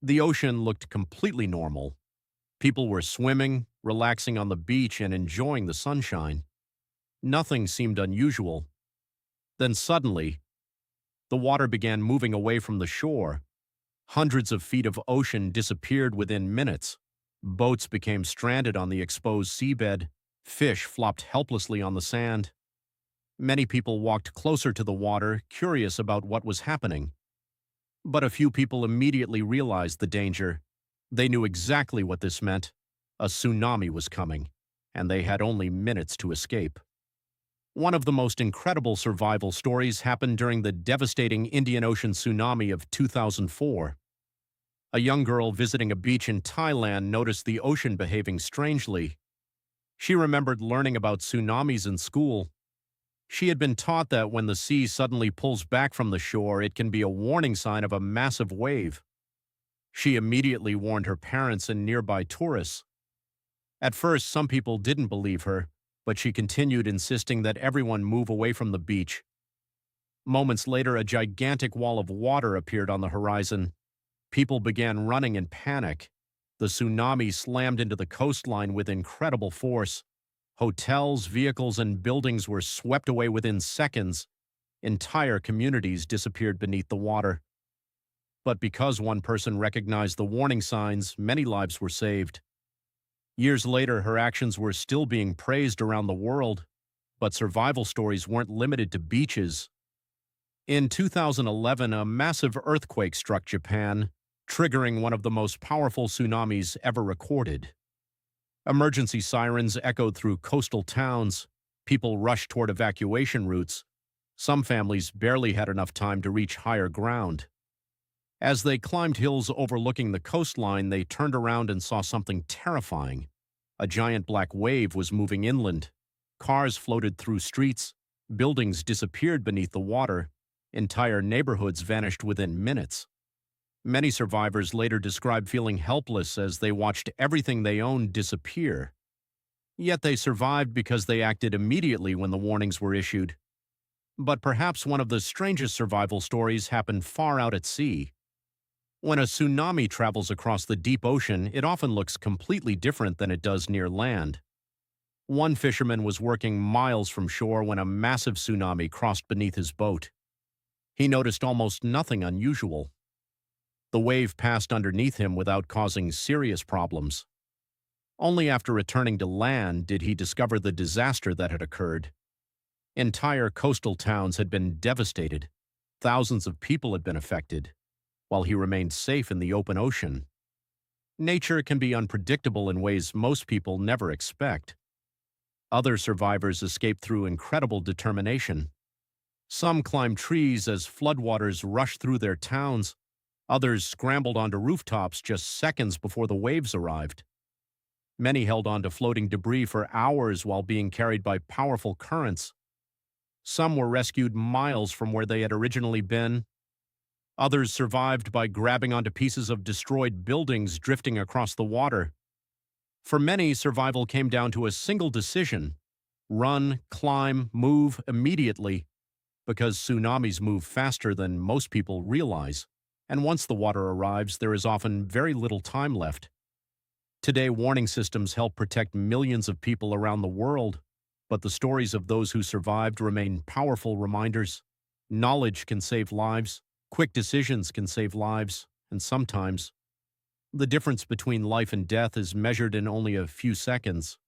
The ocean looked completely normal. People were swimming, relaxing on the beach, and enjoying the sunshine. Nothing seemed unusual. Then suddenly, the water began moving away from the shore. Hundreds of feet of ocean disappeared within minutes. Boats became stranded on the exposed seabed. Fish flopped helplessly on the sand. Many people walked closer to the water, curious about what was happening. But a few people immediately realized the danger. They knew exactly what this meant. A tsunami was coming, and they had only minutes to escape. One of the most incredible survival stories happened during the devastating Indian Ocean tsunami of 2004. A young girl visiting a beach in Thailand noticed the ocean behaving strangely. She remembered learning about tsunamis in school. She had been taught that when the sea suddenly pulls back from the shore, it can be a warning sign of a massive wave. She immediately warned her parents and nearby tourists. At first, some people didn't believe her, but she continued insisting that everyone move away from the beach. Moments later, a gigantic wall of water appeared on the horizon. People began running in panic. The tsunami slammed into the coastline with incredible force. Hotels, vehicles, and buildings were swept away within seconds. Entire communities disappeared beneath the water. But because one person recognized the warning signs, many lives were saved. Years later, her actions were still being praised around the world, but survival stories weren't limited to beaches. In 2011, a massive earthquake struck Japan, triggering one of the most powerful tsunamis ever recorded. Emergency sirens echoed through coastal towns. People rushed toward evacuation routes. Some families barely had enough time to reach higher ground. As they climbed hills overlooking the coastline, they turned around and saw something terrifying. A giant black wave was moving inland. Cars floated through streets. Buildings disappeared beneath the water. Entire neighborhoods vanished within minutes. Many survivors later described feeling helpless as they watched everything they owned disappear. Yet they survived because they acted immediately when the warnings were issued. But perhaps one of the strangest survival stories happened far out at sea. When a tsunami travels across the deep ocean, it often looks completely different than it does near land. One fisherman was working miles from shore when a massive tsunami crossed beneath his boat. He noticed almost nothing unusual. The wave passed underneath him without causing serious problems. Only after returning to land did he discover the disaster that had occurred. Entire coastal towns had been devastated. Thousands of people had been affected, while he remained safe in the open ocean. Nature can be unpredictable in ways most people never expect. Other survivors escaped through incredible determination. Some climbed trees as floodwaters rushed through their towns. Others scrambled onto rooftops just seconds before the waves arrived. Many held onto floating debris for hours while being carried by powerful currents. Some were rescued miles from where they had originally been. Others survived by grabbing onto pieces of destroyed buildings drifting across the water. For many, survival came down to a single decision: run, climb, move immediately, because tsunamis move faster than most people realize, and once the water arrives, there is often very little time left. Today, warning systems help protect millions of people around the world, but the stories of those who survived remain powerful reminders. Knowledge can save lives, quick decisions can save lives, and sometimes the difference between life and death is measured in only a few seconds.